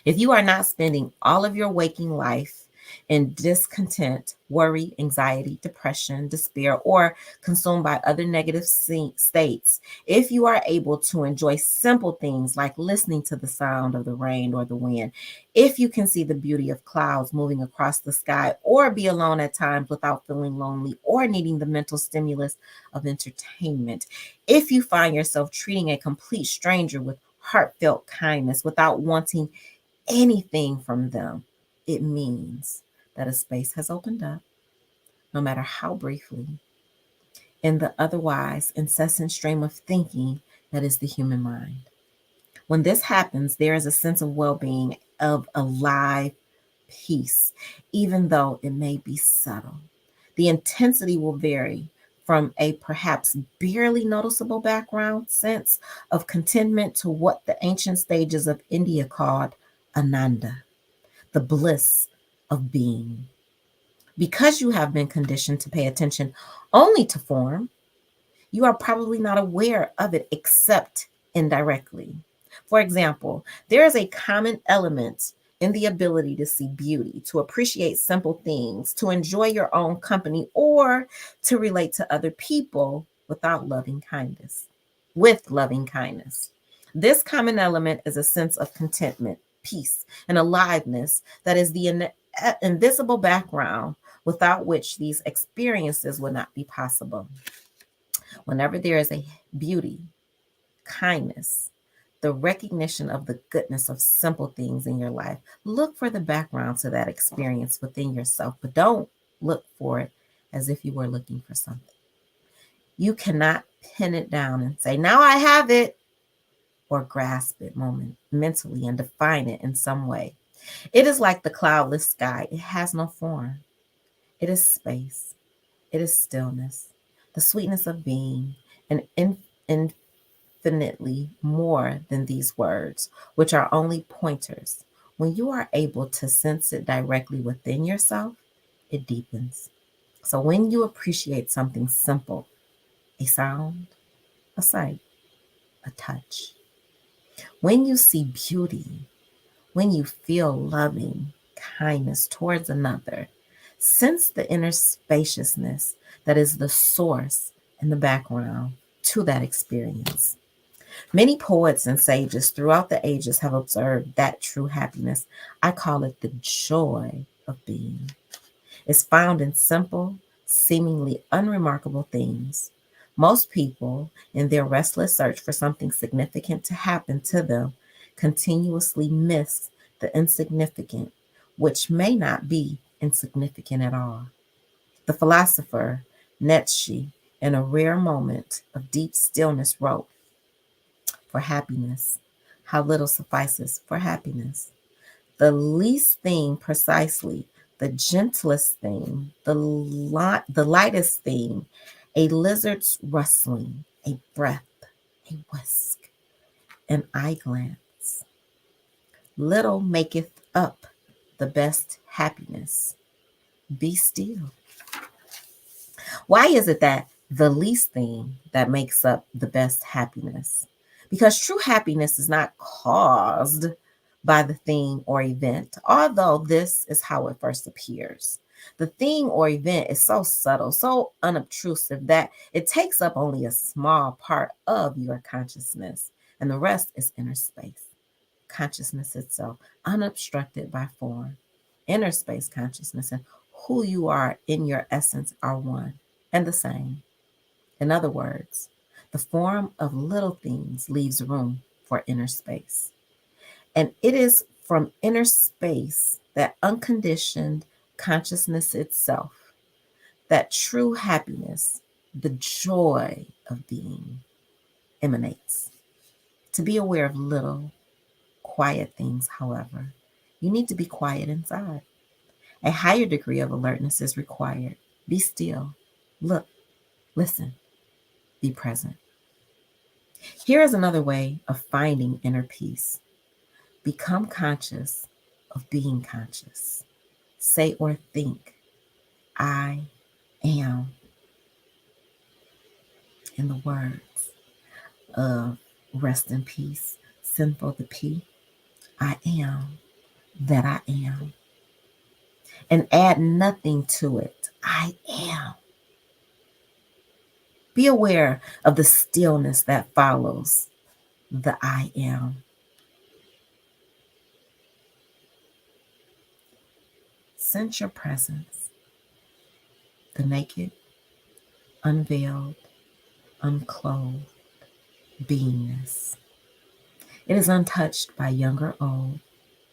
S1: If you are not spending all of your waking life in discontent, worry, anxiety, depression, despair, or consumed by other negative states, if you are able to enjoy simple things like listening to the sound of the rain or the wind, if you can see the beauty of clouds moving across the sky, or be alone at times without feeling lonely or needing the mental stimulus of entertainment, if you find yourself treating a complete stranger with heartfelt kindness without wanting anything from them, it means that a space has opened up, no matter how briefly, in the otherwise incessant stream of thinking that is the human mind. When this happens, there is a sense of well being, of alive peace, even though it may be subtle. The intensity will vary from a perhaps barely noticeable background sense of contentment to what the ancient sages of India called ananda, the bliss of being. Because you have been conditioned to pay attention only to form, you are probably not aware of it except indirectly. For example, there is a common element in the ability to see beauty, to appreciate simple things, to enjoy your own company, or to relate to other people without loving kindness, with loving kindness. This common element is a sense of contentment, peace, and aliveness that is the invisible background without which these experiences would not be possible. Whenever there is a beauty, kindness, the recognition of the goodness of simple things in your life, look for the background to that experience within yourself, but don't look for it as if you were looking for something. You cannot pin it down and say, now I have it, or grasp it mentally and define it in some way. It is like the cloudless sky. It has no form. It is space. It is stillness, the sweetness of being, and infinitely more than these words, which are only pointers. When you are able to sense it directly within yourself, it deepens. So when you appreciate something simple, a sound, a sight, a touch, when you see beauty, when you feel loving kindness towards another, sense the inner spaciousness that is the source and the background to that experience. Many poets and sages throughout the ages have observed that true happiness. I call it the joy of being. Is found in simple, seemingly unremarkable things. Most people, in their restless search for something significant to happen to them, continuously miss the insignificant, which may not be insignificant at all. The philosopher Nietzsche, in a rare moment of deep stillness, wrote, for happiness, how little suffices for happiness. The least thing precisely, the gentlest thing, the lightest thing, a lizard's rustling, a breath, a whisk, an eye glance. Little maketh up the best happiness. Be still. Why is it that the least thing that makes up the best happiness? Because true happiness is not caused by the thing or event, although this is how it first appears. The thing or event is so subtle, so unobtrusive that it takes up only a small part of your consciousness, and the rest is inner space. Consciousness itself, unobstructed by form. Inner space consciousness and who you are in your essence are one and the same. In other words, the form of little things leaves room for inner space. And it is from inner space, that unconditioned consciousness itself, that true happiness, the joy of being, emanates. To be aware of little, quiet things, however, you need to be quiet inside. A higher degree of alertness is required. Be still. Look, listen, be present. Here is another way of finding inner peace. Become conscious of being conscious. Say or think, I am, in the words of Rest in Peace, Sinful the P. I am that I am. and add nothing to it. I am. Be aware of the stillness that follows the I am. Sense your presence, the naked, unveiled, unclothed beingness. It is untouched by young or old,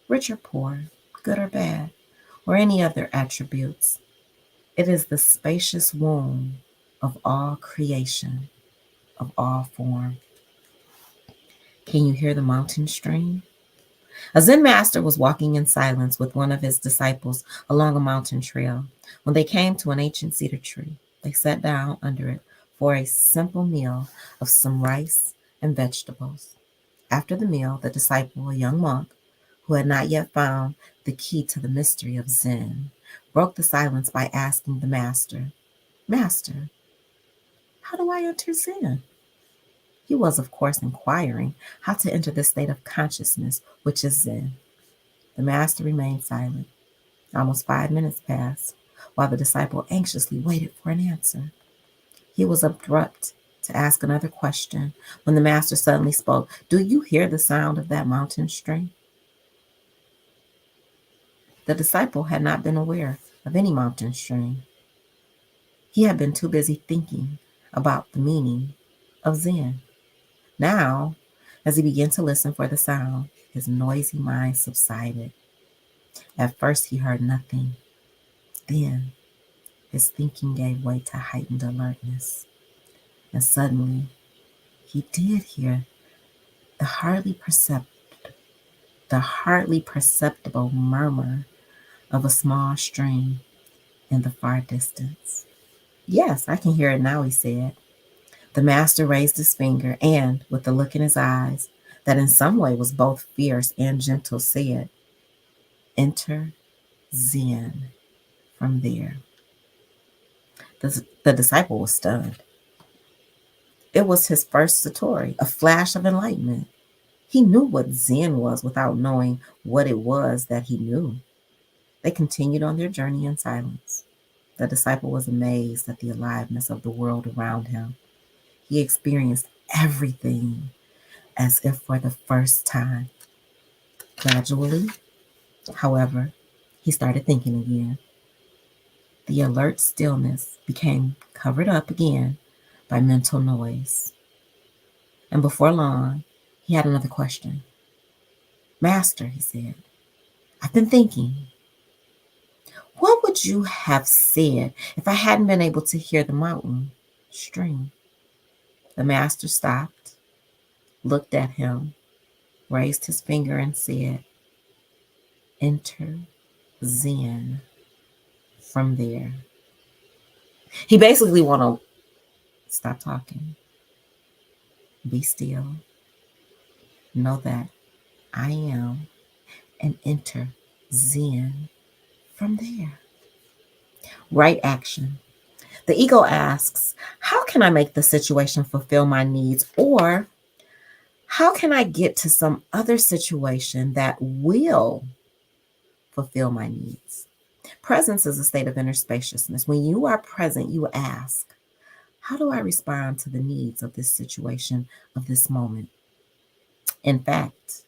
S1: rich or poor, good or bad, or any other attributes. It is the spacious womb of all creation, of all form. Can you hear the mountain stream? A Zen master was walking in silence with one of his disciples along a mountain trail. When they came to an ancient cedar tree, they sat down under it for a simple meal of some rice and vegetables. After the meal, the disciple, a young monk who had not yet found the key to the mystery of Zen, broke the silence by asking the master, "Master, how do I enter Zen?" He was, of course, inquiring how to enter the state of consciousness, which is Zen. The master remained silent. Almost 5 minutes passed, while the disciple anxiously waited for an answer. He was abrupt to ask another question when the master suddenly spoke. "Do you hear the sound of that mountain stream?" The disciple had not been aware of any mountain stream. He had been too busy thinking about the meaning of Zen. Now, as he began to listen for the sound, his noisy mind subsided. At first, he heard nothing. Then, his thinking gave way to heightened alertness. And suddenly, he did hear the hardly perceptible murmur of a small stream in the far distance. "Yes, I can hear it now," he said. The master raised his finger and, with a look in his eyes that in some way was both fierce and gentle, said, "Enter Zen from there." The disciple was stunned. It was his first satori, a flash of enlightenment. He knew what Zen was without knowing what it was that he knew. They continued on their journey in silence. The disciple was amazed at the aliveness of the world around him. He experienced everything as if for the first time. Gradually, however, he started thinking again. The alert stillness became covered up again by mental noise. And before long, he had another question. "Master," he said, "I've been thinking. What would you have said if I hadn't been able to hear the mountain stream?" The master stopped, looked at him, raised his finger, and said, "Enter Zen from there." He basically want to stop talking, be still, know that I am, and enter Zen from there. Right action. The ego asks, how can I make the situation fulfill my needs? Or how can I get to some other situation that will fulfill my needs? Presence is a state of inner spaciousness. When you are present, you ask, how do I respond to the needs of this situation, of this moment? In fact,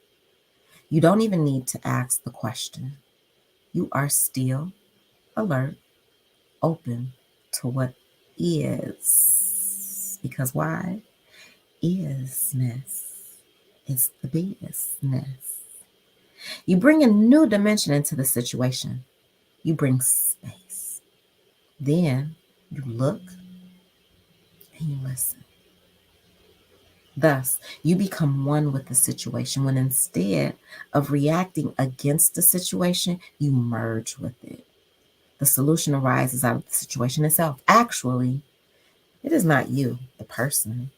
S1: you don't even need to ask the question. You are still alert, open to what is. Because why? Isness is the business. You bring a new dimension into the situation. You bring space. Then you look and you listen. Thus, you become one with the situation when instead of reacting against the situation, you merge with it. The solution arises out of the situation itself. Actually, it is not you, the person,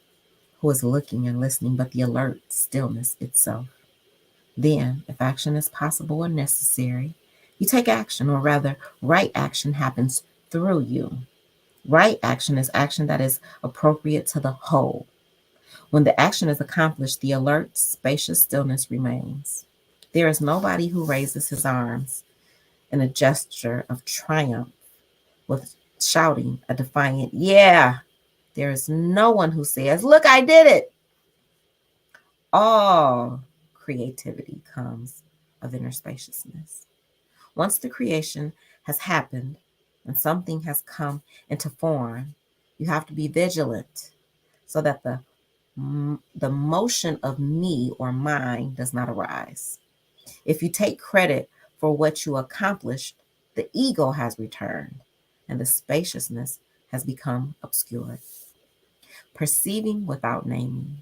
S1: who is looking and listening, but the alert stillness itself. Then, if action is possible or necessary, you take action, or rather, right action happens through you. Right action is action that is appropriate to the whole. When the action is accomplished, the alert, spacious stillness remains. There is nobody who raises his arms in a gesture of triumph, with shouting a defiant, yeah, there is no one who says, look, I did it. All creativity comes of inner spaciousness. Once the creation has happened and something has come into form, you have to be vigilant so that the motion of me or mine does not arise. If you take credit for what you accomplished, the ego has returned and the spaciousness has become obscured. Perceiving without naming.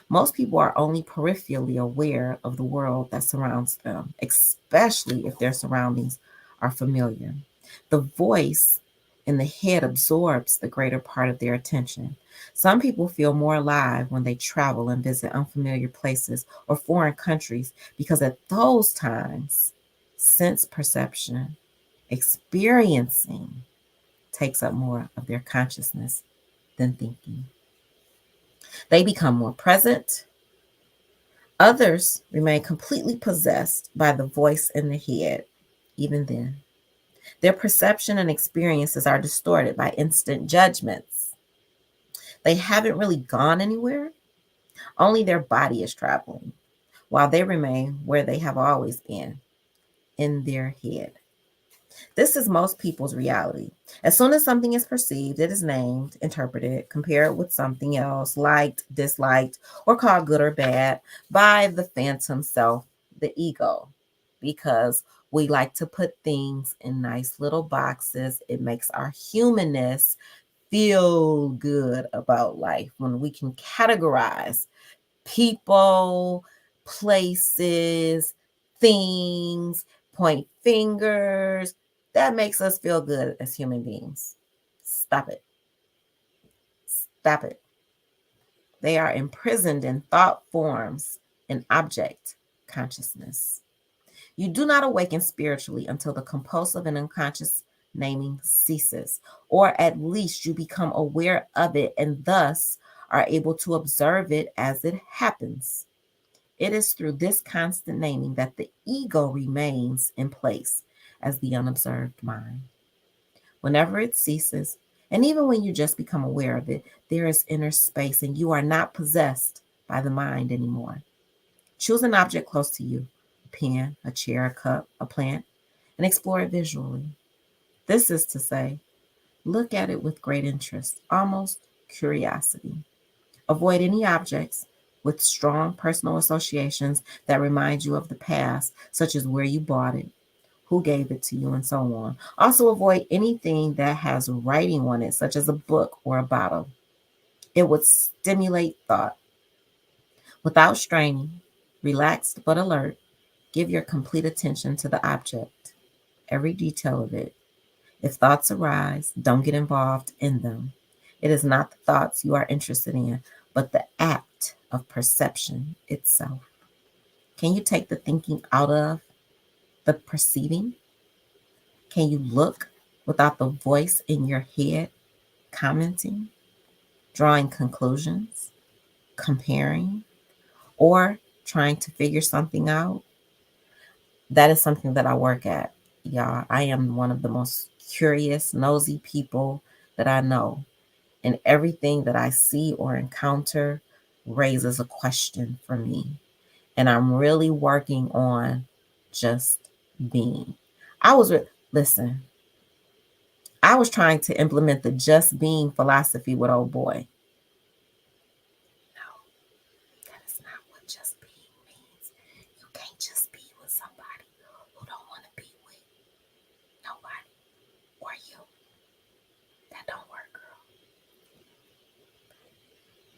S1: Most people are only peripherally aware of the world that surrounds them, especially if their surroundings are familiar. The voice in the head absorbs the greater part of their attention. Some people feel more alive when they travel and visit unfamiliar places or foreign countries because at those times, sense perception, experiencing, takes up more of their consciousness than thinking. They become more present. Others remain completely possessed by the voice in the head, even then. Their perception and experiences are distorted by instant judgments. They haven't really gone anywhere, only their body is traveling, while they remain where they have always been, in their head. This is most people's reality. As soon as something is perceived, it is named, interpreted, compared with something else, liked, disliked, or called good or bad by the phantom self, the ego, because we like to put things in nice little boxes. It makes our humanness feel good about life when we can categorize people, places, things, point fingers. That makes us feel good as human beings. Stop it. Stop it. They are imprisoned in thought forms and object consciousness. You do not awaken spiritually until the compulsive and unconscious naming ceases, or at least you become aware of it and thus are able to observe it as it happens. It is through this constant naming that the ego remains in place as the unobserved mind. Whenever it ceases, and even when you just become aware of it, there is inner space and you are not possessed by the mind anymore. Choose an object close to you, a pen, a chair, a cup, a plant, and explore it visually. This is to say, look at it with great interest, almost curiosity. Avoid any objects with strong personal associations that remind you of the past, such as where you bought it, who gave it to you, and so on. Also, avoid anything that has writing on it, such as a book or a bottle. It would stimulate thought. Without straining, relaxed but alert, give your complete attention to the object, every detail of it. If thoughts arise, don't get involved in them. It is not the thoughts you are interested in, but the act of perception itself. Can you take the thinking out of the perceiving? Can you look without the voice in your head commenting, drawing conclusions, comparing, or trying to figure something out? That is something that I work at, y'all. I am one of the most curious, nosy people that I know. And everything that I see or encounter raises a question for me. And I'm really working on just being. I was, listen, I was trying to implement the just being philosophy with old boy. No, that is not what just being means. You can't just be with somebody who don't want to be with nobody or you. That don't work, girl.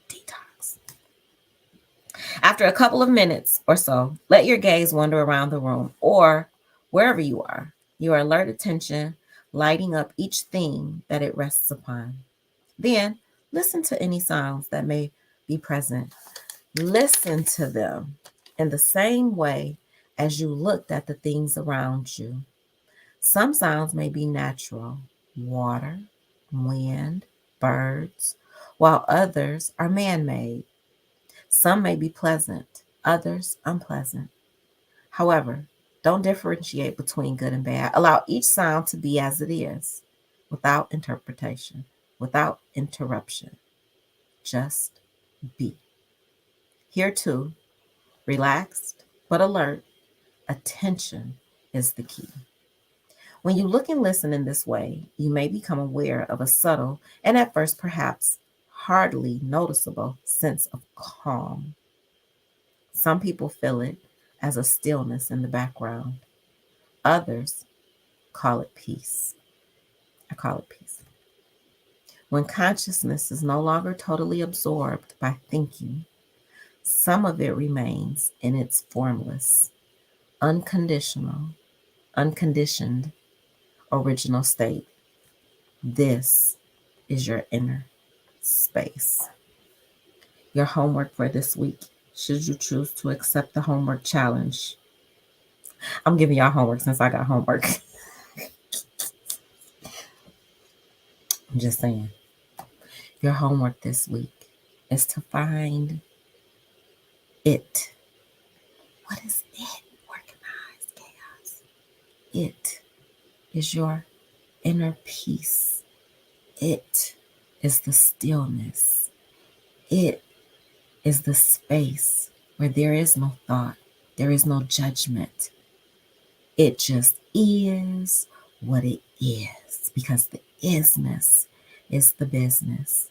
S1: Detox. After a couple of minutes or so, let your gaze wander around the room or wherever you are. Your alert attention lighting up each thing that it rests upon. Then listen to any sounds that may be present. Listen to them in the same way as you looked at the things around you. Some sounds may be natural, water, wind, birds, while others are man-made. Some may be pleasant, others unpleasant. However, Don't differentiate between good and bad. Allow each sound to be as it is, without interpretation, without interruption. Just be. Here too, relaxed but alert, attention is the key. When you look and listen in this way, you may become aware of a subtle and at first perhaps hardly noticeable sense of calm. Some people feel it as a stillness in the background. Others call it peace. I call it peace. When consciousness is no longer totally absorbed by thinking, some of it remains in its formless, unconditional, unconditioned original state. This is your inner space. Your homework for this week, should you choose to accept the homework challenge. I'm giving y'all homework since I got homework. I'm just saying. Your homework this week is to find it. What is it? Organized chaos. It is your inner peace. It is the stillness. It is the space where there is no thought, there is no judgment. It just is what it is, because the isness is the business.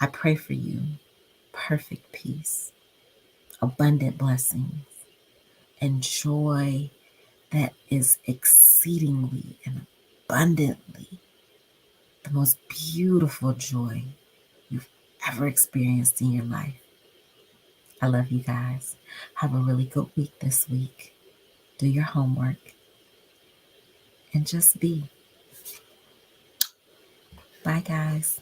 S1: I pray for you perfect peace, abundant blessings, and joy that is exceedingly and abundantly the most beautiful joy you've ever experienced in your life. I love you guys. Have a really good week this week. Do your homework and just be. Bye, guys.